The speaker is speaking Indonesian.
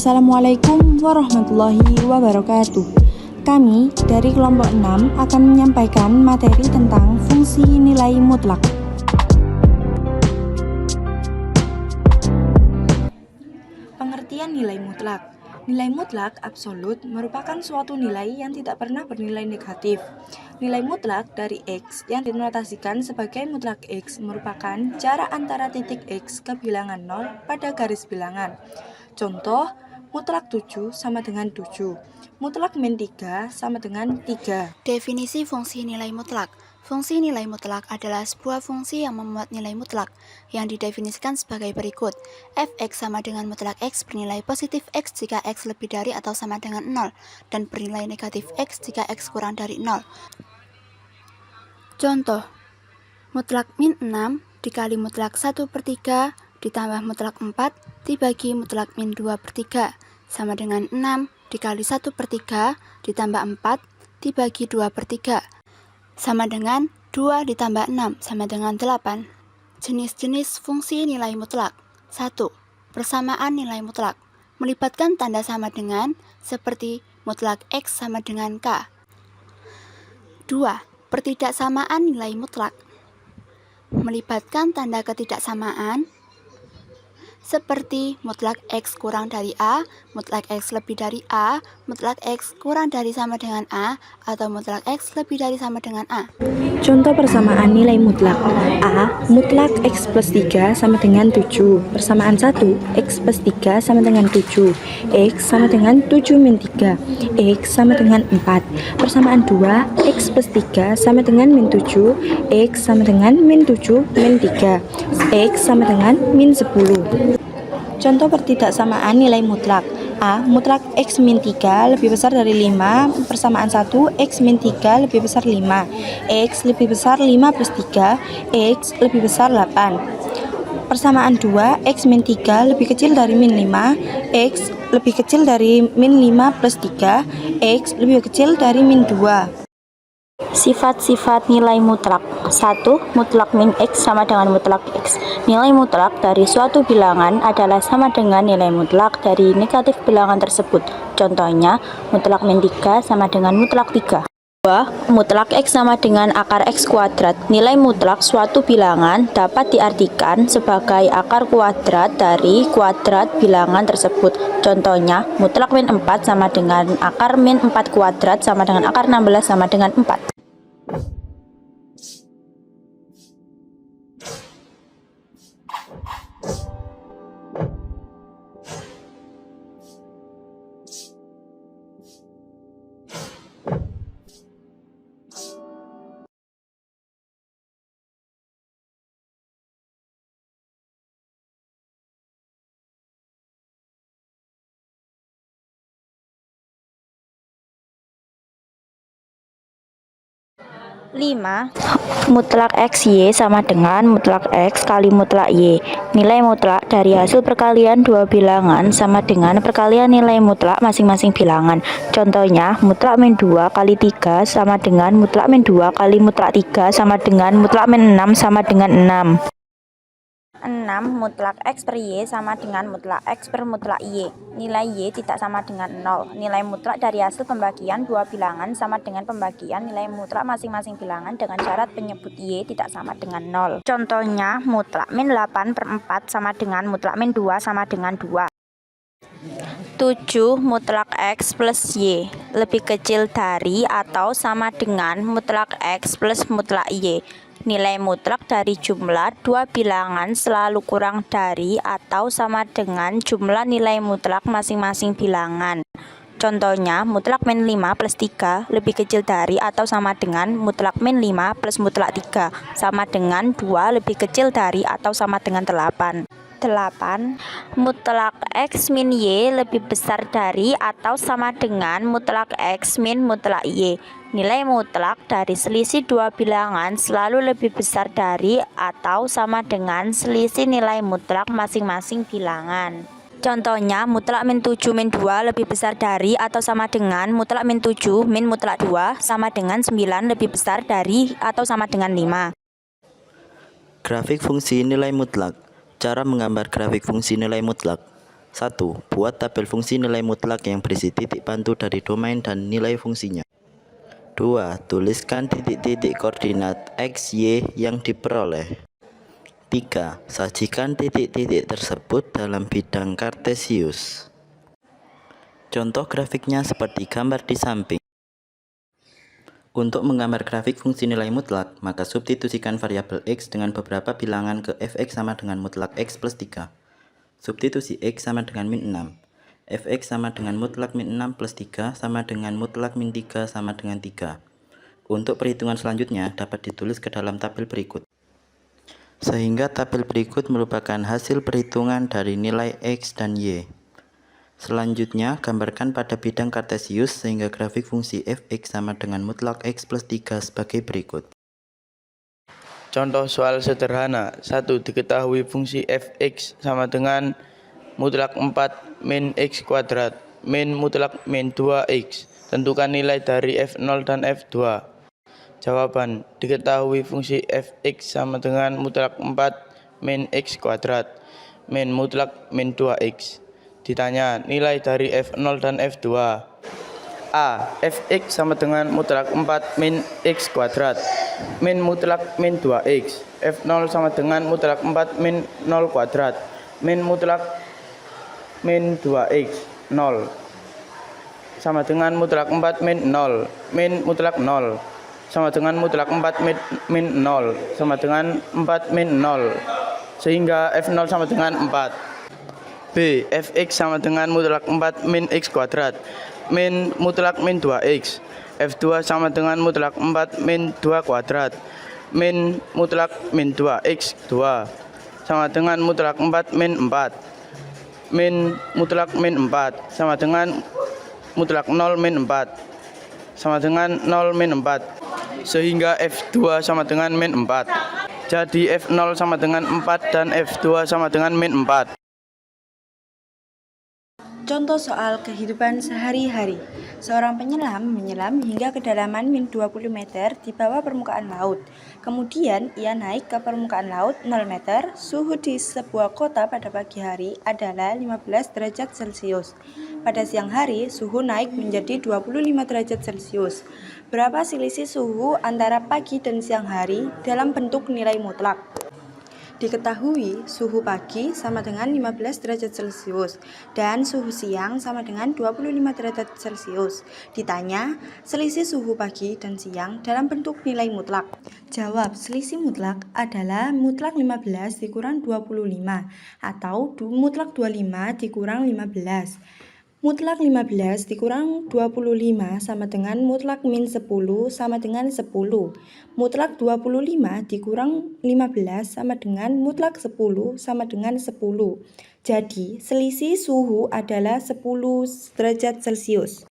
Assalamualaikum warahmatullahi wabarakatuh. Kami dari kelompok 6 akan menyampaikan materi tentang fungsi nilai mutlak. Pengertian nilai mutlak. Nilai mutlak absolut merupakan suatu nilai yang tidak pernah bernilai negatif. Nilai mutlak dari X yang dinotasikan sebagai mutlak X merupakan jarak antara titik X ke bilangan 0 pada garis bilangan. Contoh, mutlak 7 sama dengan 7. Mutlak min 3 sama dengan 3. Definisi fungsi nilai mutlak. Fungsi nilai mutlak adalah sebuah fungsi yang memuat nilai mutlak yang didefinisikan sebagai berikut. Fx sama dengan mutlak X bernilai positif X jika X lebih dari atau sama dengan 0 dan bernilai negatif X jika X kurang dari 0. Contoh, mutlak min 6 dikali mutlak 1/3 ditambah mutlak 4 dibagi mutlak min 2/3 sama dengan 6 dikali 1/3 ditambah 4 dibagi 2/3 sama dengan 2 ditambah 6 sama dengan 8. Jenis-jenis fungsi nilai mutlak. 1. Persamaan nilai mutlak melibatkan tanda sama dengan seperti mutlak X sama dengan K. 2. Pertidaksamaan nilai mutlak melibatkan tanda ketidaksamaan seperti mutlak X kurang dari A, mutlak X lebih dari A, mutlak X kurang dari sama dengan A, atau mutlak X lebih dari sama dengan A. Contoh persamaan nilai mutlak. A. Mutlak X plus 3 sama dengan 7. Persamaan 1. X plus 3 sama dengan 7. X sama dengan 7 min 3. X sama dengan 4. Persamaan 2. X plus 3 sama dengan min 7. X sama dengan min 7 min 3. X sama dengan min 10. Contoh pertidaksamaan nilai mutlak. A. Mutlak X min 3 lebih besar dari 5. Persamaan 1. X min 3 lebih besar 5. X lebih besar 5 plus 3. X lebih besar 8. Persamaan 2. X min 3 lebih kecil dari min 5. X lebih kecil dari min 5 plus 3. X lebih kecil dari min 2. Sifat-sifat nilai mutlak. 1. Mutlak min X sama dengan mutlak X. Nilai mutlak dari suatu bilangan adalah sama dengan nilai mutlak dari negatif bilangan tersebut. Contohnya, mutlak min 3 sama dengan mutlak 3. 2. Mutlak X sama dengan akar X kuadrat. Nilai mutlak suatu bilangan dapat diartikan sebagai akar kuadrat dari kuadrat bilangan tersebut. Contohnya, mutlak min 4 sama dengan akar min 4 kuadrat sama dengan akar 16 sama dengan 4. Lima. Mutlak XY sama dengan mutlak X kali mutlak Y. Nilai mutlak dari hasil perkalian dua bilangan sama dengan perkalian nilai mutlak masing-masing bilangan. Contohnya, mutlak min 2 kali 3 sama dengan mutlak min 2 kali mutlak 3 sama dengan mutlak min 6 sama dengan 6. 6. Mutlak X per Y sama dengan mutlak X per mutlak Y. Nilai Y tidak sama dengan 0. Nilai mutlak dari hasil pembagian dua bilangan sama dengan pembagian nilai mutlak masing-masing bilangan dengan syarat penyebut Y tidak sama dengan 0. Contohnya, mutlak min 8 per 4 sama dengan mutlak min 2 sama dengan 2. 7. Mutlak X plus Y lebih kecil dari atau sama dengan mutlak X plus mutlak Y. Nilai mutlak dari jumlah dua bilangan selalu kurang dari atau sama dengan jumlah nilai mutlak masing-masing bilangan. Contohnya, mutlak min 5 plus 3 lebih kecil dari atau sama dengan mutlak min 5 plus mutlak 3 sama dengan 2 lebih kecil dari atau sama dengan 8. 8. Mutlak X min Y lebih besar dari atau sama dengan mutlak X min mutlak Y. Nilai mutlak dari selisih dua bilangan selalu lebih besar dari atau sama dengan selisih nilai mutlak masing-masing bilangan. Contohnya, mutlak min 7 min 2 lebih besar dari atau sama dengan mutlak min 7 min mutlak 2 sama dengan 9 lebih besar dari atau sama dengan 5. Grafik fungsi nilai mutlak. Cara menggambar grafik fungsi nilai mutlak. 1. Buat tabel fungsi nilai mutlak yang berisi titik bantu dari domain dan nilai fungsinya. 2. Tuliskan titik-titik koordinat X, Y yang diperoleh. 3. Sajikan titik-titik tersebut dalam bidang kartesius. Contoh grafiknya seperti gambar di samping. Untuk menggambar grafik fungsi nilai mutlak, maka substitusikan variabel X dengan beberapa bilangan ke fx sama dengan mutlak X plus 3. Substitusi X sama dengan min 6. Fx sama dengan mutlak min 6 plus 3 sama dengan mutlak min 3 sama dengan 3. Untuk perhitungan selanjutnya dapat ditulis ke dalam tabel berikut. Sehingga tabel berikut merupakan hasil perhitungan dari nilai X dan Y. Selanjutnya, gambarkan pada bidang kartesius sehingga grafik fungsi fx sama dengan mutlak X plus 3 sebagai berikut. Contoh soal sederhana. 1. Diketahui fungsi fx sama dengan mutlak 4 min x kuadrat min mutlak min 2x. Tentukan nilai dari f0 dan f2. Jawaban. Diketahui fungsi fx sama dengan mutlak 4 min x kuadrat min mutlak min 2x. Ditanya nilai dari f0 dan f2. A. Fx sama dengan mutlak 4 min x kuadrat min mutlak min 2x. F0 sama dengan mutlak 4 min 0 kuadrat min mutlak min 2x. 0 sama dengan mutlak 4 min 0 min mutlak 0 sama dengan mutlak 4 min 0 sama dengan 4 min 0, sehingga f0 sama dengan 4. B. Fx sama dengan mutlak 4 min x kuadrat min mutlak min 2x. F2 sama dengan mutlak 4 min 2 kuadrat min mutlak min 2x 2 sama dengan mutlak 4 min 4 min mutlak min 4 sama dengan mutlak 0 min 4 sama dengan 0 min 4, sehingga F2 sama dengan min 4. Jadi F0 sama dengan 4 dan F2 sama dengan min 4. Contoh soal kehidupan sehari-hari. Seorang penyelam menyelam hingga kedalaman min 20 meter di bawah permukaan laut. Kemudian ia naik ke permukaan laut 0 meter. Suhu di sebuah kota pada pagi hari adalah 15 derajat Celcius. Pada siang hari, suhu naik menjadi 25 derajat Celcius. Berapa selisih suhu antara pagi dan siang hari dalam bentuk nilai mutlak? Diketahui suhu pagi sama dengan 15 derajat Celcius dan suhu siang sama dengan 25 derajat Celcius. Ditanya, selisih suhu pagi dan siang dalam bentuk nilai mutlak. Jawab, selisih mutlak adalah mutlak 15 dikurang 25 atau mutlak 25 dikurang 15. Mutlak 15 dikurang 25 sama dengan mutlak min 10 sama dengan 10. Mutlak 25 dikurang 15 sama dengan mutlak 10 sama dengan 10. Jadi, selisih suhu adalah 10 derajat Celcius.